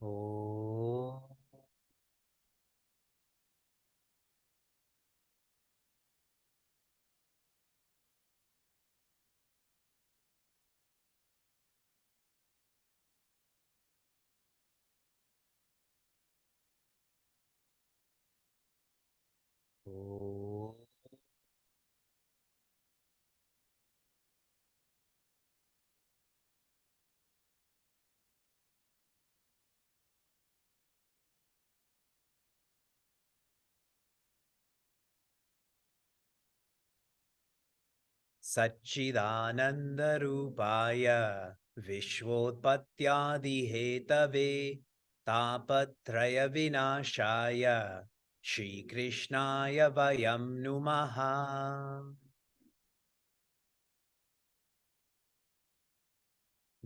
Oh. Oh. Satchidanandarupaya Vishvotpattyadihetave Tapatraya Vinashaya Shri Krishnaya Vayam Numaha.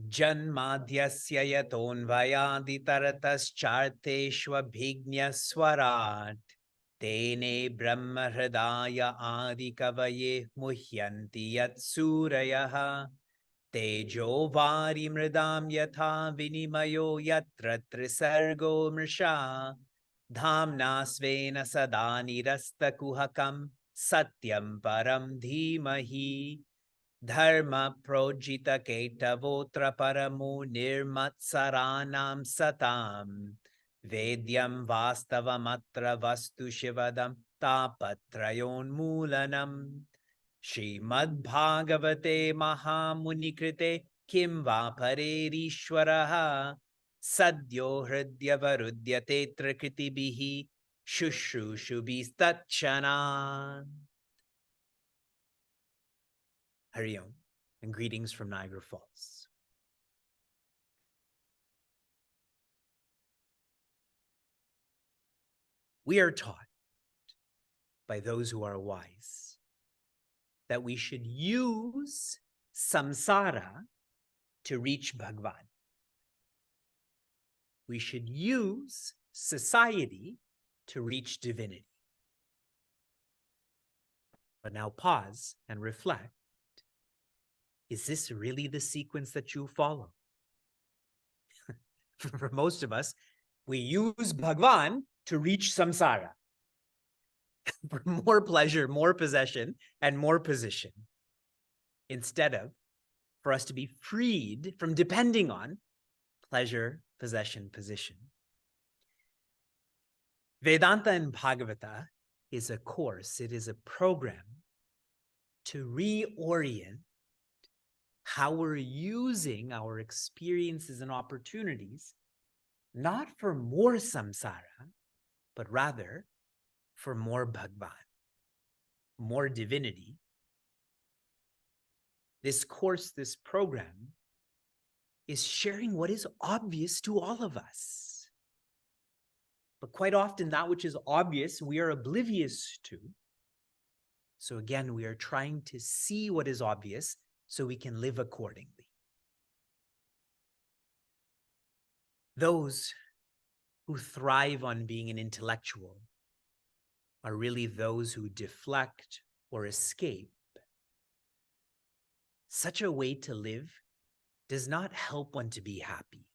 Janmadhyasya yatonvayaditarataschaarteshvabhignaswarat Tene brahmahridaya adikavaye muhyanti yatsurayah Tejo vari mridam yatha vinimayo yatra trisargo mrisha Dhamna svena sada nirasta kuhakam satyam param dhimahi Dharma projita ketavotra paramu nirmatsaranam satam Vedyam vastavamatra vastu shivadam tapatrayon mulanam Srimad Bhagavate Mahamunikrite Kim va parerishwaraha Sadyo hridyavarudhyate trakritibihi Shushrushubistatchana. Hari Om, and greetings from Niagara Falls. We are taught by those who are wise that we should use samsara to reach Bhagwan. We should use society to reach divinity. But now pause and reflect. Is this really the sequence that you follow? For most of us, we use Bhagwan to reach samsara. For more pleasure, more possession, and more position, instead of for us to be freed from depending on pleasure, possession, position. Vedanta and Bhagavata is a course, it is a program to reorient how we're using our experiences and opportunities, not for more samsara, but rather for more Bhagwan, more divinity. This course, this program, is sharing what is obvious to all of us. But quite often that which is obvious, we are oblivious to. So again, we are trying to see what is obvious so we can live accordingly. Those who thrive on being an intellectual are really those who deflect or escape. Such a way to live does not help one to be happy.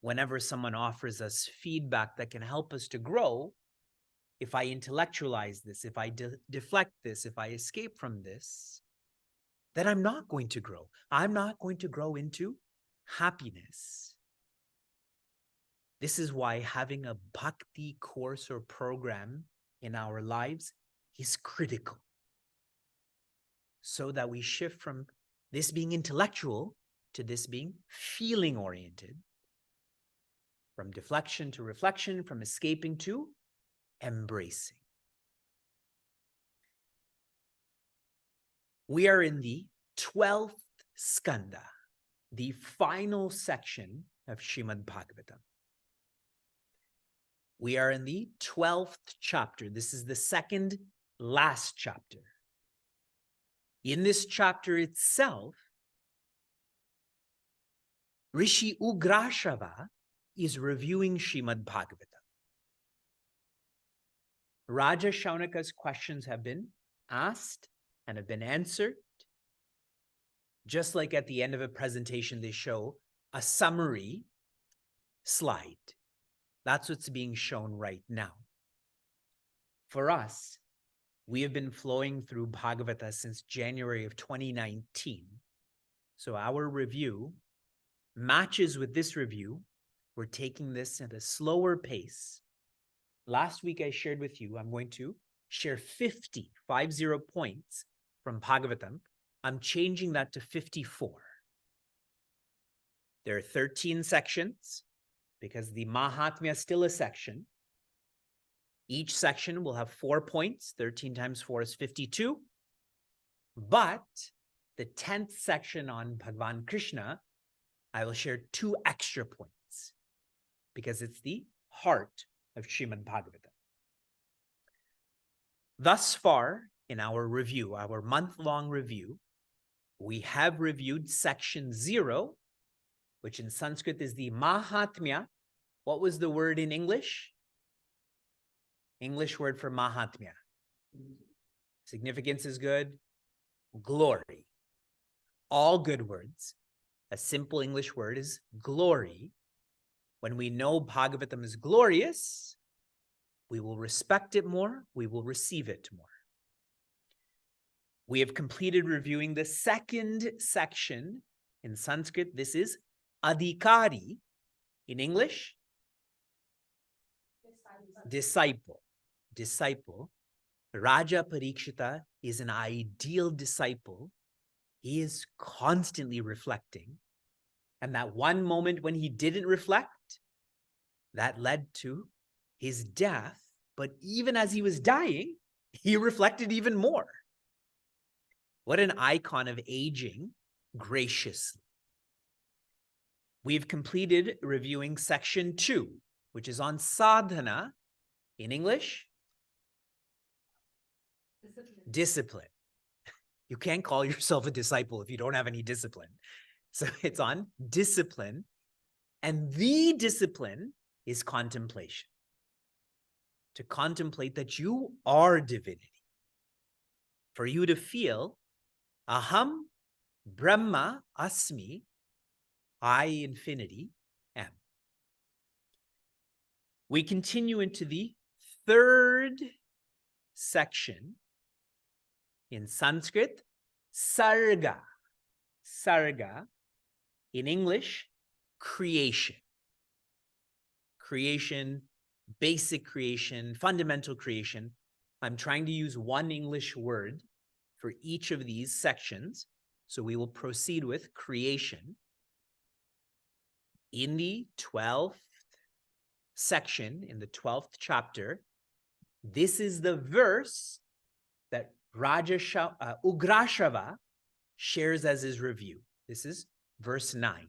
Whenever someone offers us feedback that can help us to grow, if I intellectualize this, if I deflect this, if I escape from this, then I'm not going to grow. I'm not going to grow into happiness. This is why having a bhakti course or program in our lives is critical, so that we shift from this being intellectual to this being feeling oriented, from deflection to reflection, from escaping to embracing. We are in the 12th skanda, the final section of Srimad Bhagavatam. We are in the 12th chapter. This is the second last chapter. In this chapter itself, Rishi Ugrashava is reviewing Srimad Bhagavatam. Raja Shaunaka's questions have been asked and have been answered. Just like at the end of a presentation, they show a summary slide. That's what's being shown right now. For us, we have been flowing through Bhagavata since January of 2019. So our review matches with this review. We're taking this at a slower pace. Last week I shared with you, I'm going to share 50 points from Bhagavatam. I'm changing that to 54. There are 13 sections because the Mahatmya is still a section. Each section will have 4 points. 13 times 4 is 52. But the 10th section on Bhagavan Krishna, I will share 2 extra points because it's the heart of Srimad Bhagavatam. Thus far in our review, our month-long review, we have reviewed section 0, which in Sanskrit is the Mahatmya. What was the word in English? English word for Mahatmya. Significance is good. Glory. All good words. A simple English word is glory. When we know Bhagavatam is glorious, we will respect it more, we will receive it more. We have completed reviewing the second section. In Sanskrit, this is Adhikari. In English, disciple. Disciple. Raja Parikshita is an ideal disciple. He is constantly reflecting. And that one moment when he didn't reflect, that led to his death. But even as he was dying, he reflected even more. What an icon of aging graciously. We've completed reviewing section 2, which is on sadhana. In English, discipline. You can't call yourself a disciple if you don't have any discipline. So it's on discipline. And the discipline is contemplation. To contemplate that you are divinity. For you to feel, aham brahma asmi, I infinity am. We continue into the third section. In Sanskrit, sarga. Sarga. In English, creation. Creation, basic creation, fundamental creation. I'm trying to use one English word for each of these sections. So we will proceed with creation. In the 12th section, in the 12th chapter, this is the verse that Ugrashava shares as his review. This is verse 9.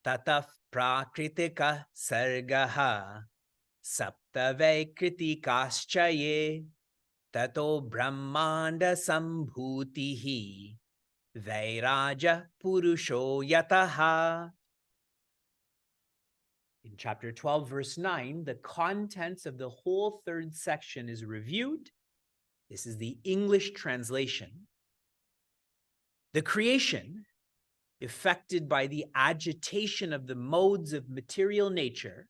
Tataf prakritika sargaha saptave kritikaschaye tato brahmanda sambhutihi vairaja purusho yataha. In chapter 12, verse 9, the contents of the whole third section is reviewed. This is the English translation. The creation, effected by the agitation of the modes of material nature,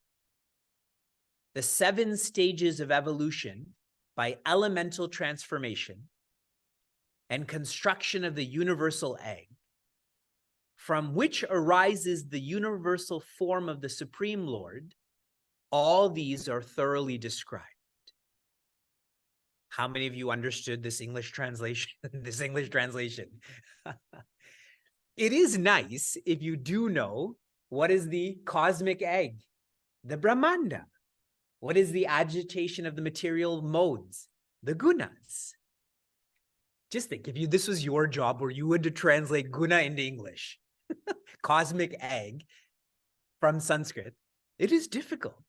the 7 stages of evolution by elemental transformation, and construction of the universal egg, from which arises the universal form of the Supreme Lord, all these are thoroughly described. How many of you understood this English translation? It is nice if you do know what is the cosmic egg, the Brahmanda. What is the agitation of the material modes, the gunas? Just think, if this was your job where you had to translate guna into English, cosmic egg from Sanskrit, it is difficult.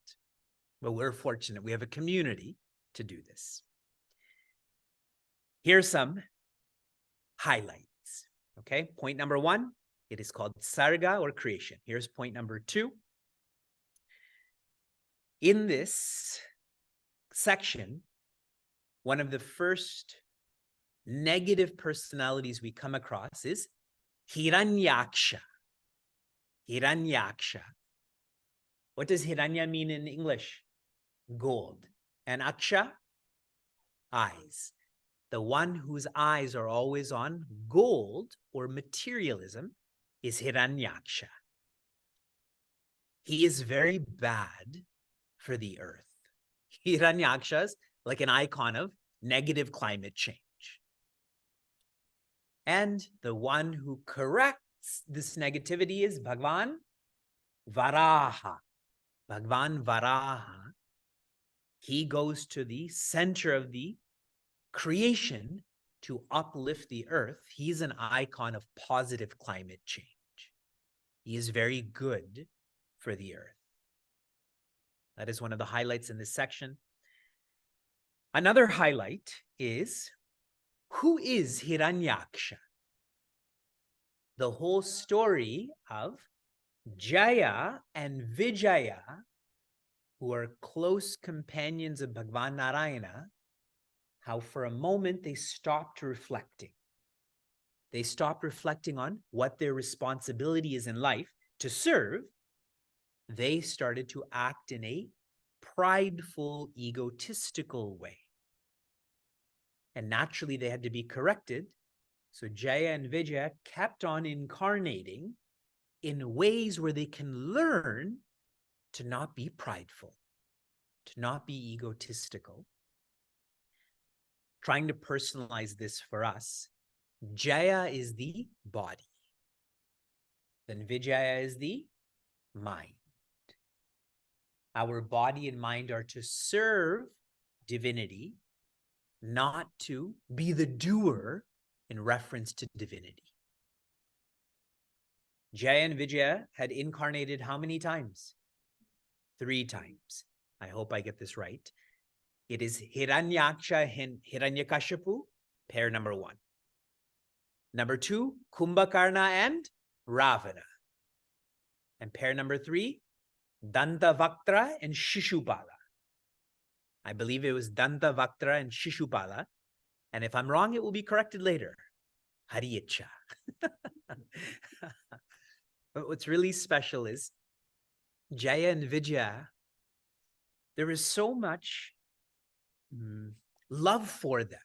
But we're fortunate. We have a community to do this. Here's some highlights. Okay, point number 1, it is called sarga or creation. Here's point number 2. In this section, one of the first negative personalities we come across is Hiranyaksha. Hiranyaksha. What does Hiranya mean in English? Gold. And Aksha? Eyes. The one whose eyes are always on gold or materialism is Hiranyaksha. He is very bad for the earth. Hiranyaksha is like an icon of negative climate change. And the one who corrects this negativity is Bhagwan Varaha. Bhagwan Varaha. He goes to the center of the creation to uplift the earth. He's an icon of positive climate change. He is very good for the earth. That is one of the highlights in this section. Another highlight is, who is Hiranyaksha? The whole story of Jaya and Vijaya, who are close companions of Bhagavan Narayana, how for a moment they stopped reflecting. They stopped reflecting on what their responsibility is in life to serve. They started to act in a prideful, egotistical way. And naturally, they had to be corrected. So Jaya and Vijaya kept on incarnating in ways where they can learn to not be prideful, to not be egotistical. Trying to personalize this for us, Jaya is the body. Then Vijaya is the mind. Our body and mind are to serve divinity, not to be the doer in reference to divinity. Jaya and Vijaya had incarnated how many times? 3 times. I hope I get this right. It is Hiranyaksha and Hiranyakashipu, pair number 1. Number 2, Kumbhakarna and Ravana. And pair number 3, Dantavaktra and Shishupala. I believe it was Dantavaktra and Shishupala. And if I'm wrong, it will be corrected later. Hariyecha. But what's really special is Jaya and Vijaya, there is so much love for them.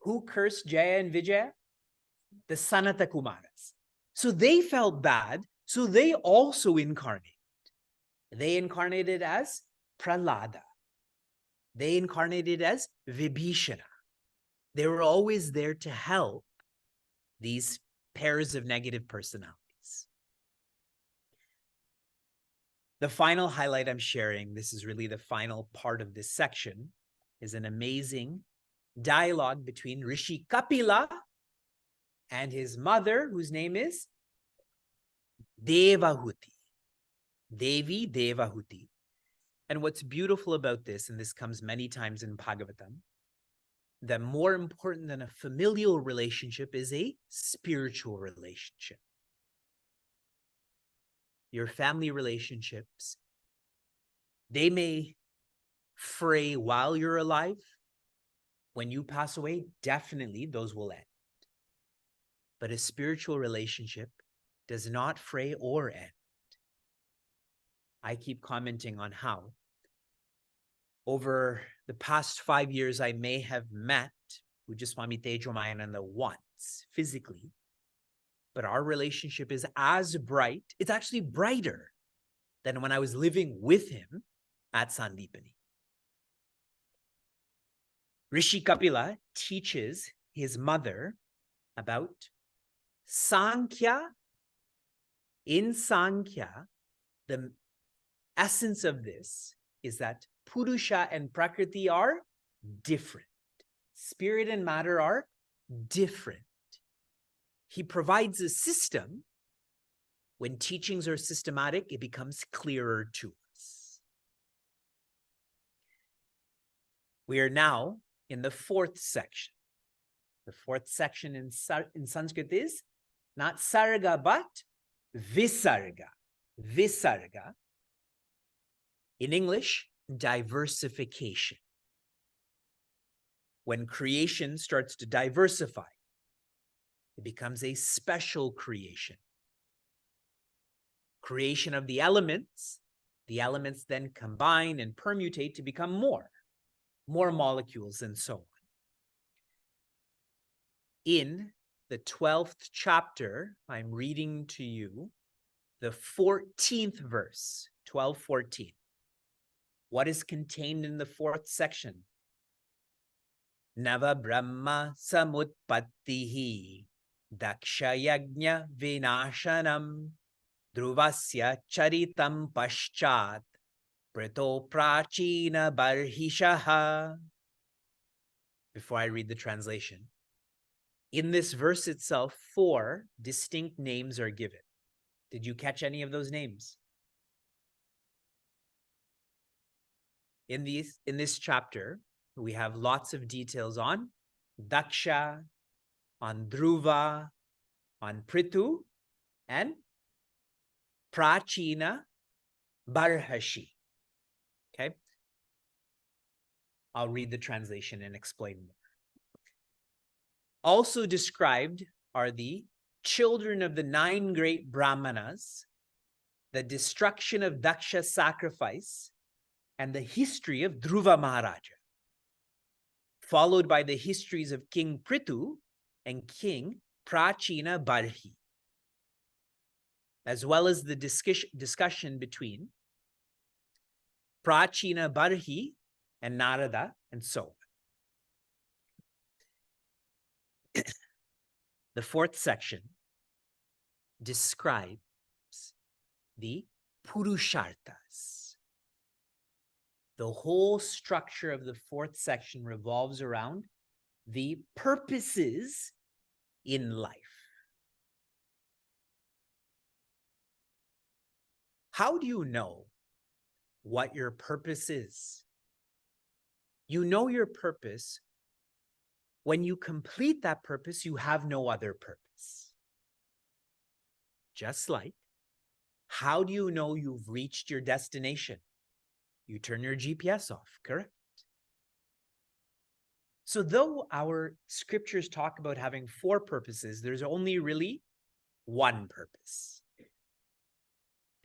Who cursed Jaya and Vijaya? The Sanata Kumaras. So they felt bad, so they also incarnated. They incarnated as Prahlada. They incarnated as Vibhishana. They were always there to help these pairs of negative personalities. The final highlight I'm sharing, this is really the final part of this section, is an amazing dialogue between Rishi Kapila and his mother, whose name is Devahuti. Devi Devahuti. And what's beautiful about this, and this comes many times in Bhagavatam, that more important than a familial relationship is a spiritual relationship. Your family relationships, they may fray while you're alive. When you pass away, definitely those will end. But a spiritual relationship does not fray or end. I keep commenting on how over the past 5 years, I may have met Pujaswami Tejomayananda once physically, but our relationship is as bright. It's actually brighter than when I was living with him at Sandipani. Rishi Kapila teaches his mother about Sankhya. In Sankhya, the essence of this is that Purusha and Prakriti are different. Spirit and matter are different. He provides a system. When teachings are systematic, it becomes clearer to us. We are now in the 4th section. The 4th section in Sanskrit is not sarga, but visarga. Visarga. In English, diversification. When creation starts to diversify, it becomes a special creation. creation of the elements then combine and permutate to become more molecules, and so on. In the 12th chapter, I'm reading to you the 14th verse, 12:14. What is contained in the 4th section? Nava Brahma Samutpattihi Dakshayagnya Vinashanam Dhruvasya Charitam Paschat Prito Prachina Barhishaha. Before I read the translation, in this verse itself, 4 distinct names are given. Did you catch any of those names? In this chapter, we have lots of details on Daksha, on Dhruva, on Prithu, and Prachina Barhashi. Okay? I'll read the translation and explain more. Also described are the children of the 9 great Brahmanas, the destruction of Daksha's sacrifice, and the history of Dhruva Maharaja, followed by the histories of King Prithu and King Prachina Barhi, as well as the discussion between Prachina Barhi and Narada, and so on. The 4th section describes the Purusharthas. The whole structure of the 4th section revolves around the purposes in life. How do you know what your purpose is? You know your purpose when you complete that purpose, you have no other purpose. Just like, how do you know you've reached your destination? You turn your GPS off, correct? So though our scriptures talk about having 4 purposes, there's only really one purpose.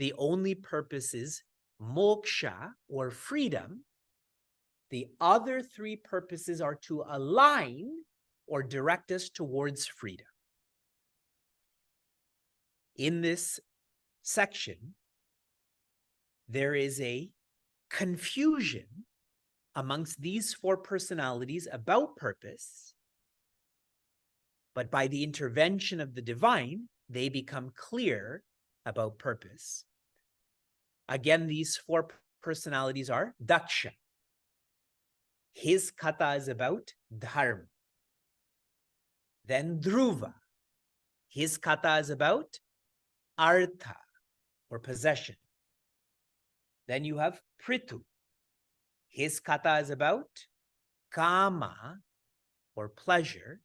The only purpose is moksha, or freedom. The other 3 purposes are to align or direct us towards freedom. In this section, there is a confusion amongst these 4 personalities about purpose, but by the intervention of the divine, they become clear about purpose. Again, these 4 personalities are Daksha. His katha is about dharma. Then Dhruva. His katha is about artha, or possession. Then you have Prithu. His katha is about kama, or pleasure.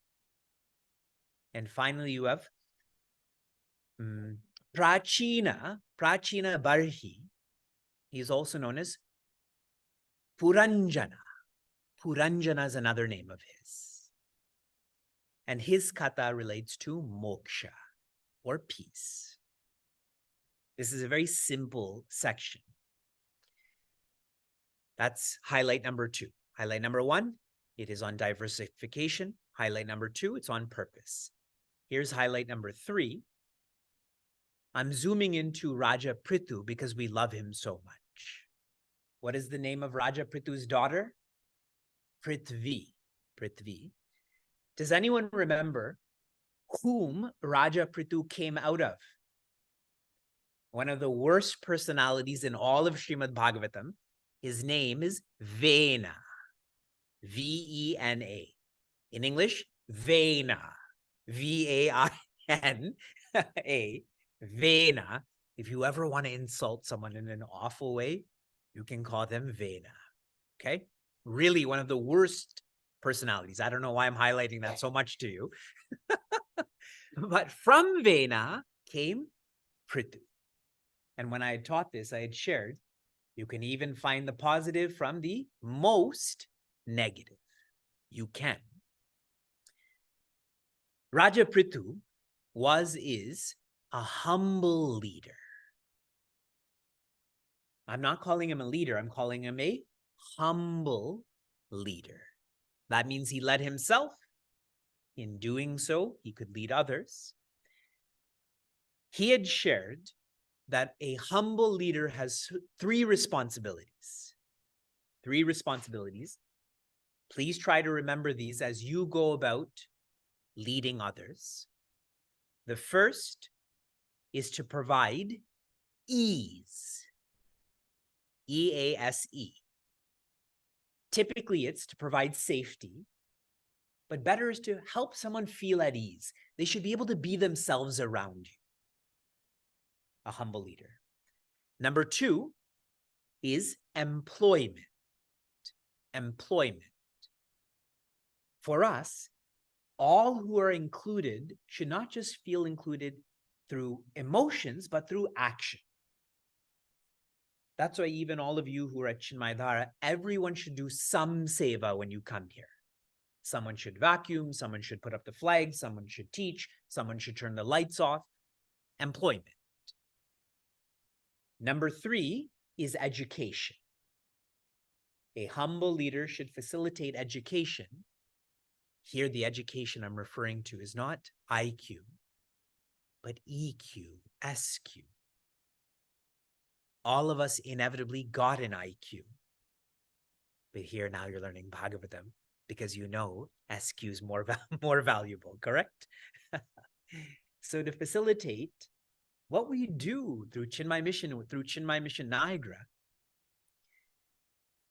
And finally, you have Prachina Barhi. He is also known as Puranjana. Puranjana is another name of his. And his katha relates to moksha, or peace. This is a very simple section. That's highlight number 2. Highlight number 1, it is on diversification. Highlight number 2, it's on purpose. Here's highlight number 3. I'm zooming into Raja Prithu because we love him so much. What is the name of Raja Prithu's daughter? Prithvi. Prithvi. Does anyone remember whom Raja Prithu came out of? One of the worst personalities in all of Srimad Bhagavatam. His name is Vena. V-E-N-A. In English, Vena. V-A-I-N-A. Vena. If you ever want to insult someone in an awful way, you can call them Vena. Okay? Really one of the worst personalities. I don't know why I'm highlighting that so much to you. But from Vena came Prithu. And when I had taught this, I had shared, you can even find the positive from the most negative. You can. Raja Prithu is a humble leader. I'm not calling him a leader. I'm calling him a humble leader. That means he led himself. In doing so, he could lead others. He had shared that a humble leader has three responsibilities. Three responsibilities. Please try to remember these as you go about leading others. The first is to provide ease. EASE. Typically, it's to provide safety, but better is to help someone feel at ease. They should be able to be themselves around you. A humble leader. Number two is employment. Employment. For us, all who are included should not just feel included through emotions, but through action. That's why even all of you who are at Chinmaya, everyone should do some seva when you come here. Someone should vacuum, someone should put up the flag, someone should teach, someone should turn the lights off. Employment. Number three is education. A humble leader should facilitate education. Here, the education I'm referring to is not IQ, but EQ, SQ. All of us inevitably got an IQ. But here now you're learning Bhagavatam because you know SQ is more valuable, correct? So to facilitate what we do through Chinmaya Mission Niagara,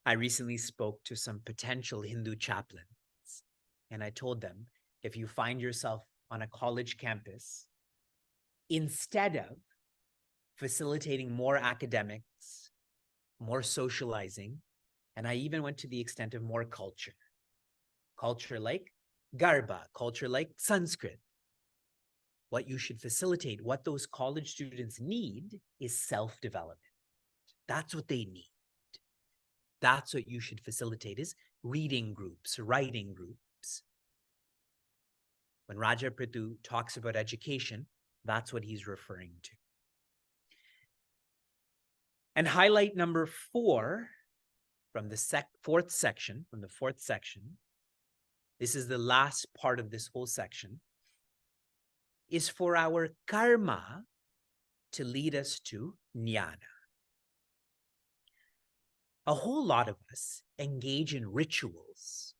I recently spoke to some potential Hindu chaplains, and I told them, if you find yourself on a college campus, instead of facilitating more academics, more socializing, and I even went to the extent of more culture. Culture like Garba, culture like Sanskrit. What you should facilitate, what those college students need is self-development. That's what they need. That's what you should facilitate is reading groups, writing groups. When Raja Prithu talks about education, that's what he's referring to. And highlight number 4 from the fourth section, this is the last part of this whole section, is for our karma to lead us to jnana. A whole lot of us engage in rituals,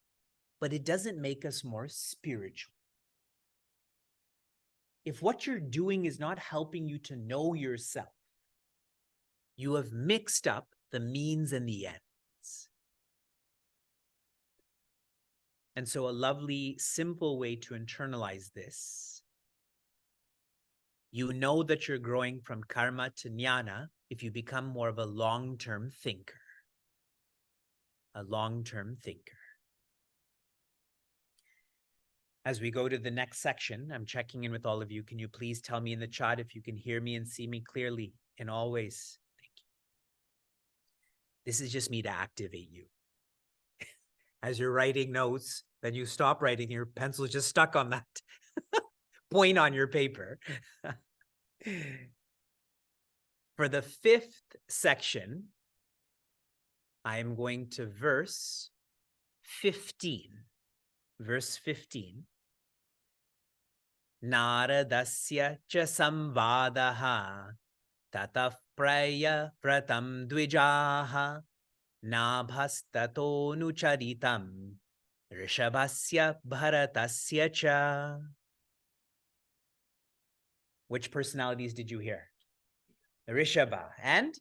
but it doesn't make us more spiritual. If what you're doing is not helping you to know yourself, you have mixed up the means and the ends. And so a lovely, simple way to internalize this, you know that you're growing from karma to jnana if you become more of a long-term thinker. A long-term thinker. As we go to the next section, I'm checking in with all of you. Can you please tell me in the chat if you can hear me and see me clearly in all ways? Thank you. This is just me to activate you. As you're writing notes, then you stop writing, your pencil is just stuck on that point on your paper. For the 5th section, I am going to verse 15. Verse 15. Naradasya cha samvadaha tatah praya pratam dvijaha nabhastato nucharitam rishabhasya bharatasya cha. Which personalities did you hear? Rishabha and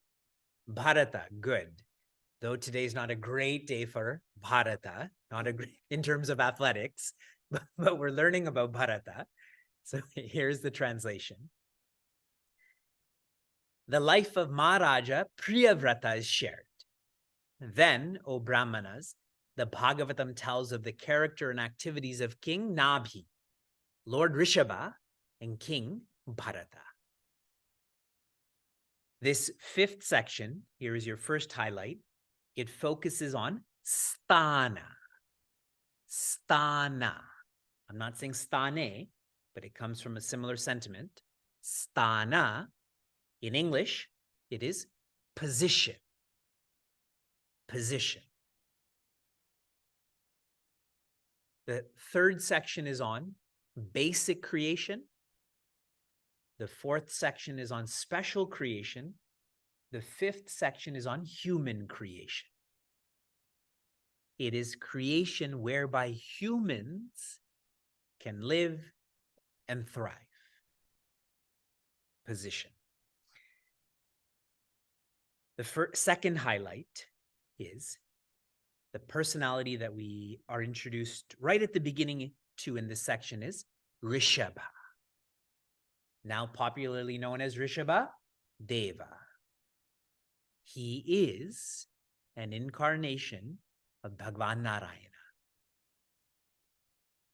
Bharata. Good. Though today is not a great day for Bharata, not a great in terms of athletics, but we're learning about Bharata. So here's the translation. The life of Maharaja Priyavrata is shared. Then, O Brahmanas, the Bhagavatam tells of the character and activities of King Nabhi, Lord Rishabha, and King Bharata. This 5th section, here is your first highlight. It focuses on sthana. Sthana. I'm not saying sthane, but it comes from a similar sentiment. Sthana, in English, it is position. position. The third section is on basic creation. The fourth section is on special creation. The fifth section is on human creation. It is creation whereby humans can live and thrive. Position. The second highlight is the personality that we are introduced right at the beginning to in this section is Rishabha, now popularly known as Rishabha Deva. He is an incarnation of Bhagavan Narayana.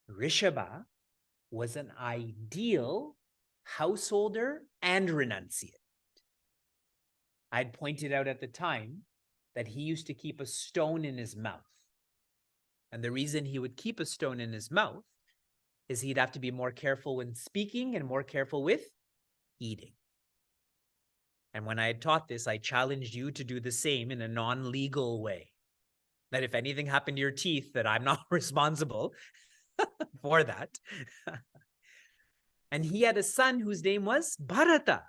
Rishabha was an ideal householder and renunciate. I'd pointed out at the time that he used to keep a stone in his mouth. And the reason he would keep a stone in his mouth is he'd have to be more careful when speaking and more careful with eating. And when I had taught this, I challenged you to do the same in a non-legal way. That if anything happened to your teeth, that I'm not responsible for that. And he had a son whose name was Bharata.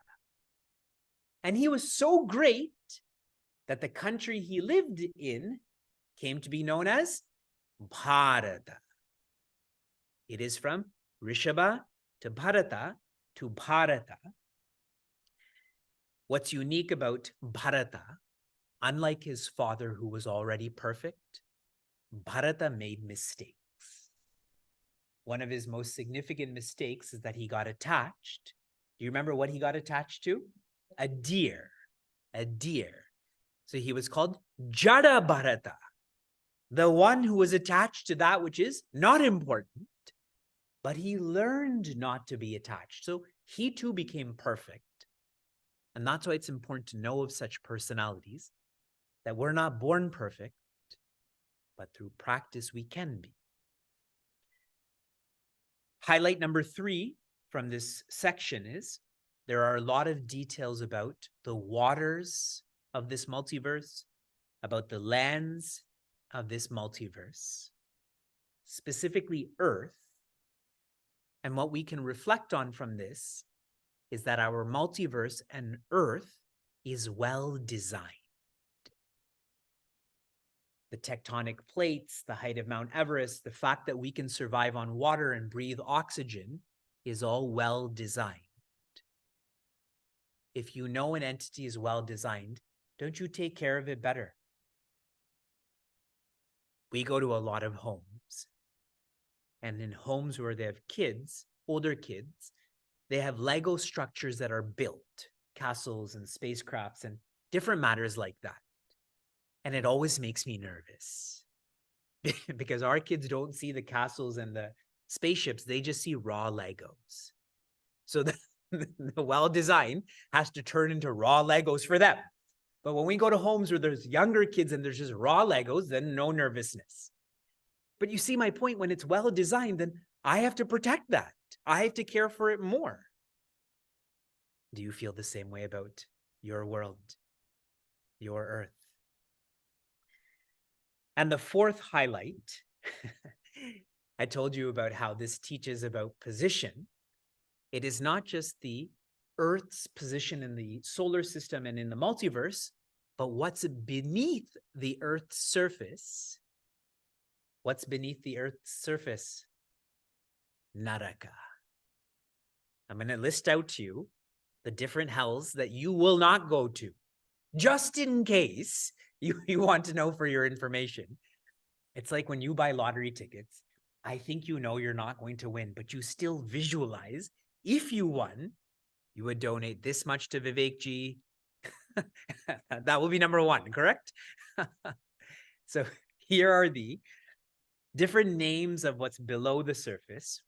And he was so great that the country he lived in came to be known as Bharata. It is from Rishabha to Bharata to Bharata. What's unique about Bharata, unlike his father who was already perfect, Bharata made mistakes. One of his most significant mistakes is that he got attached. Do you remember what he got attached to? A deer. A deer. So he was called Jada Bharata, the one who was attached to that which is not important, but he learned not to be attached. So he too became perfect. And that's why it's important to know of such personalities, that we're not born perfect, but through practice we can be. Highlight number 3 from this section is there are a lot of details about the waters of this multiverse, about the lands of this multiverse, specifically Earth. And what we can reflect on from this is that our multiverse and Earth is well designed. The tectonic plates, the height of Mount Everest, the fact that we can survive on water and breathe oxygen is all well designed. If you know an entity is well designed, don't you take care of it better? We go to a lot of homes, and in homes where they have kids, older kids, they have Lego structures that are built, castles and spacecrafts and different matters like that. And it always makes me nervous because our kids don't see the castles and the spaceships. They just see raw Legos. So the well-designed has to turn into raw Legos for them. But when we go to homes where there's younger kids and there's just raw Legos, then no nervousness. But you see my point, when it's well-designed, then I have to protect that. I have to care for it more. Do you feel the same way about your world, your Earth? And the fourth highlight, I told you about how this teaches about position. It is not just the Earth's position in the solar system and in the multiverse, but what's beneath the Earth's surface. What's beneath the Earth's surface? Naraka. I'm going to list out to you the different hells that you will not go to, just in case you want to know for your information. It's like when you buy lottery tickets, I think you know you're not going to win, but you still visualize if you won, you would donate this much to Vivekji. That will be number 1, correct? So here are the different names of what's below the surface,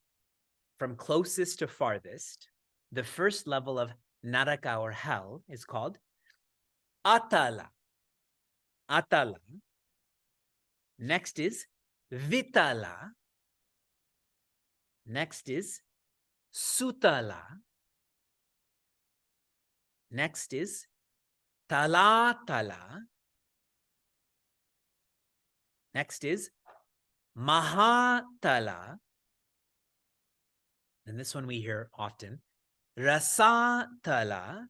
from closest to farthest. The first level of Naraka or hell is called Atala. Atala. Next is Vitala. Next is Sutala. Next is Talatala. Next is Mahatala. And this one we hear often. Rasatala.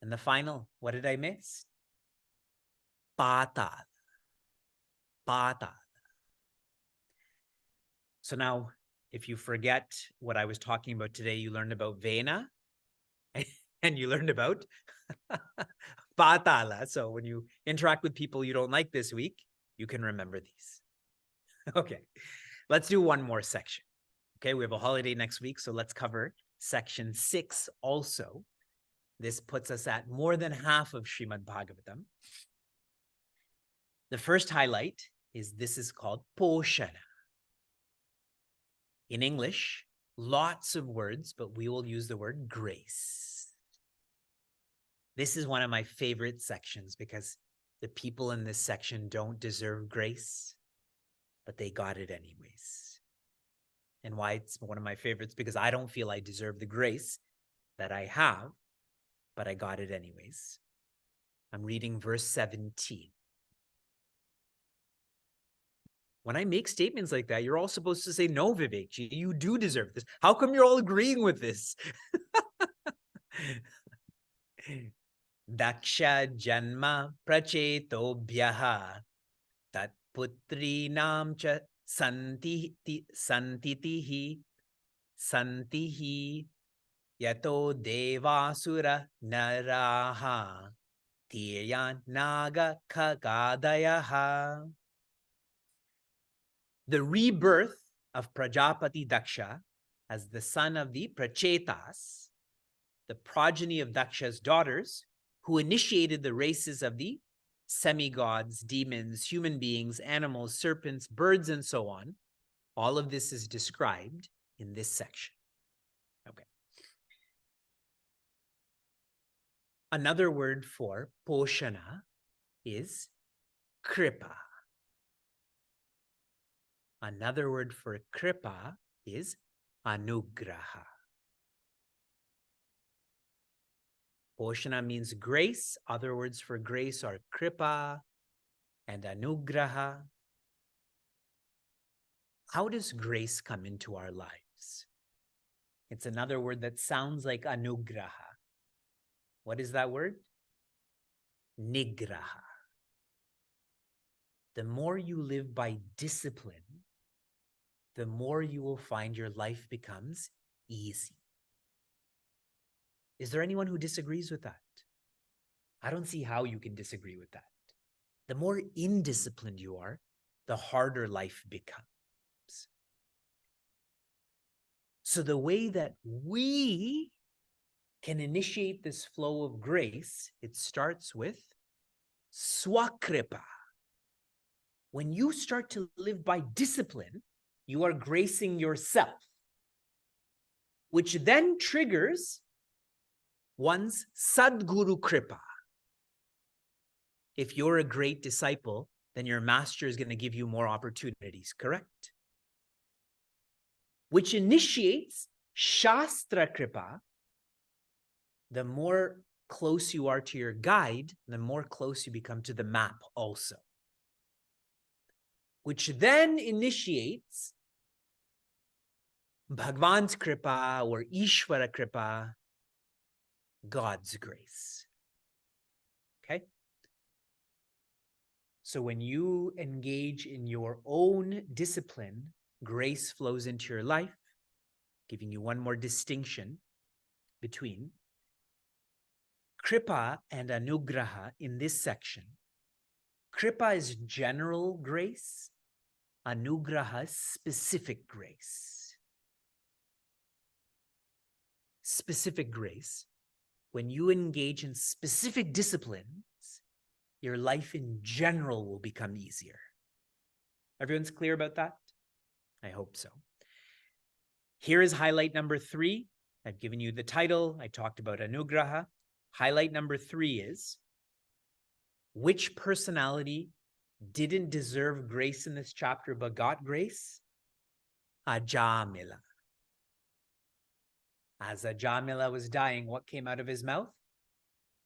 And the final, what did I miss? Patal. Patal. So now, if you forget what I was talking about today, you learned about Vena and you learned about Patala. So when you interact with people you don't like this week, you can remember these. Okay, let's do one more section. Okay, we have a holiday next week, so let's cover section 6 also. This puts us at more than half of Srimad Bhagavatam. The first highlight is this is called Poshana. In English, lots of words, but we will use the word grace. This is one of my favorite sections because the people in this section don't deserve grace, but they got it anyways. And why it's one of my favorites, because I don't feel I deserve the grace that I have, but I got it anyways. I'm reading verse 17. When I make statements like that, you're all supposed to say, no, Vivekji, you do deserve this. How come you're all agreeing with this? Daksha janma prachetobhyaha tat putrinam cha santitihi yato devasura naraha tiryan naga kagadayaha. The rebirth of Prajapati Daksha as the son of the Prachetas, the progeny of Daksha's daughters, who initiated the races of the semi-gods, demons, human beings, animals, serpents, birds, and so on. All of this is described in this section. Okay. Another word for Poshana is Kripa. Another word for Kripa is Anugraha. Poshana means grace. Other words for grace are Kripa and Anugraha. How does grace come into our lives? It's another word that sounds like Anugraha. What is that word? Nigraha. The more you live by discipline, the more you will find your life becomes easy. Is there anyone who disagrees with that? I don't see how you can disagree with that. The more indisciplined you are, the harder life becomes. So the way that we can initiate this flow of grace, it starts with swakripa. When you start to live by discipline, you are gracing yourself, which then triggers one's Sadguru Kripa. If you're a great disciple, then your master is going to give you more opportunities, correct? Which initiates Shastra Kripa. The more close you are to your guide, the more close you become to the map also. Which then initiates Bhagwan's Kripa or Ishvara Kripa, God's grace. Okay? So when you engage in your own discipline, grace flows into your life, giving you one more distinction between Kripa and Anugraha in this section. Kripa is general grace, Anugraha is specific grace. Specific grace, when you engage in specific disciplines, your life in general will become easier. Everyone's clear about that? I hope so. Here is highlight number 3. I've given you the title. I talked about Anugraha. Highlight number 3 is, which personality didn't deserve grace in this chapter but got grace? Ajamila. As Ajamila was dying, what came out of his mouth?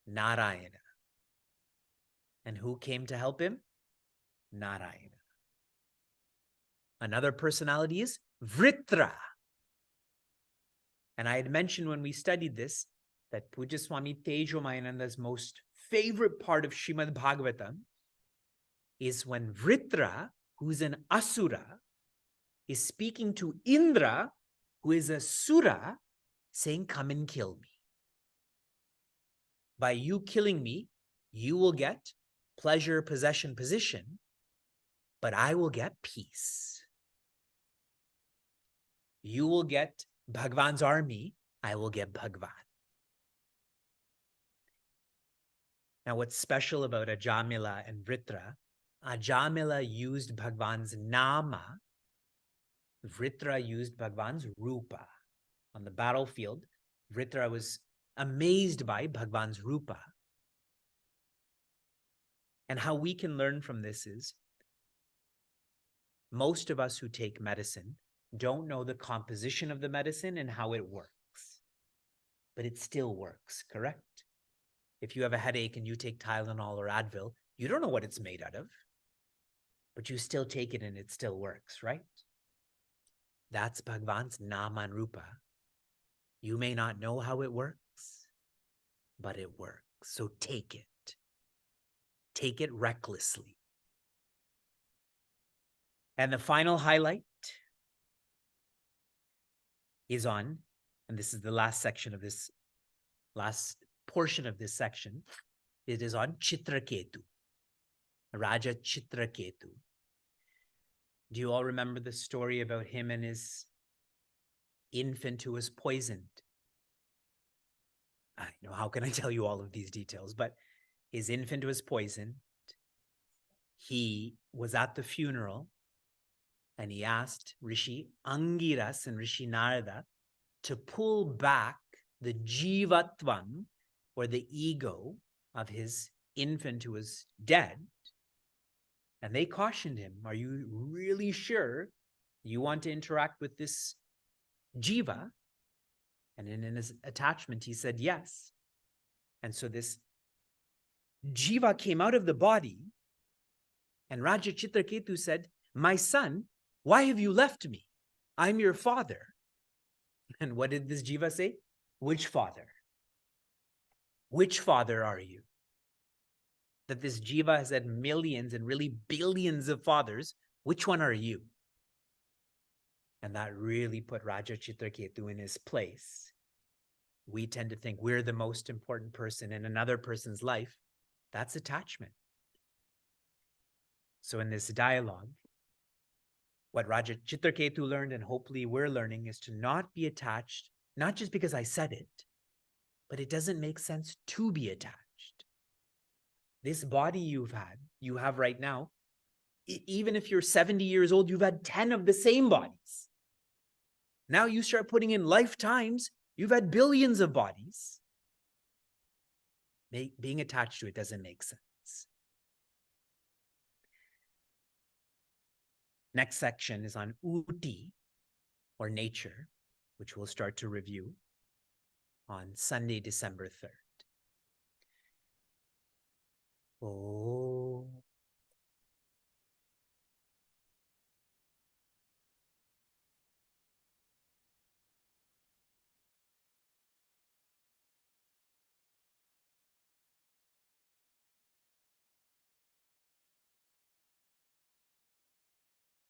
Narayana. And who came to help him? Narayana. Another personality is Vritra. And I had mentioned when we studied this that Pujya Swami Tejomayananda's most favorite part of Srimad Bhagavatam is when Vritra, who's an asura, is speaking to Indra, who is a sura, saying, come and kill me. By you killing me, you will get pleasure, possession, position, but I will get peace. You will get Bhagwan's army, I will get Bhagwan. Now, what's special about Ajamila and Vritra, Ajamila used Bhagwan's nama, Vritra used Bhagwan's rupa. On the battlefield, Vritra was amazed by Bhagwan's rupa. And how we can learn from this is, most of us who take medicine don't know the composition of the medicine and how it works. But it still works, correct? If you have a headache and you take Tylenol or Advil, you don't know what it's made out of, but you still take it and it still works, right? That's Bhagwan's nama and rupa. You may not know how it works, but it works. So take it. Take it recklessly. And the final highlight is on, and this is the last section of this, last portion of this section, it is on Chitraketu, Raja Chitraketu. Do you all remember the story about him and his infant who was poisoned? I know, how can I tell you all of these details? But his infant was poisoned. He was at the funeral and he asked Rishi Angiras and Rishi Narada to pull back the jivatvam, or the ego of his infant who was dead. And they cautioned him, are you really sure you want to interact with this jiva? And in his attachment, he said yes. And so this jiva came out of the body, and Raja Chitraketu said, my son, why have you left me? I'm your father. And what did this jiva say? Which father? Which father are you? That this jiva has had millions and really billions of fathers. Which one are you? And that really put Raja Chitraketu in his place. We tend to think we're the most important person in another person's life. That's attachment. So in this dialogue, what Raja Chitraketu learned, and hopefully we're learning, is to not be attached, not just because I said it, but it doesn't make sense to be attached. This body you have right now, even if you're 70 years old, you've had 10 of the same bodies. Now you start putting in lifetimes, you've had billions of bodies. Being attached to it doesn't make sense. Next section is on Uti, or nature, which we'll start to review on Sunday, December 3rd.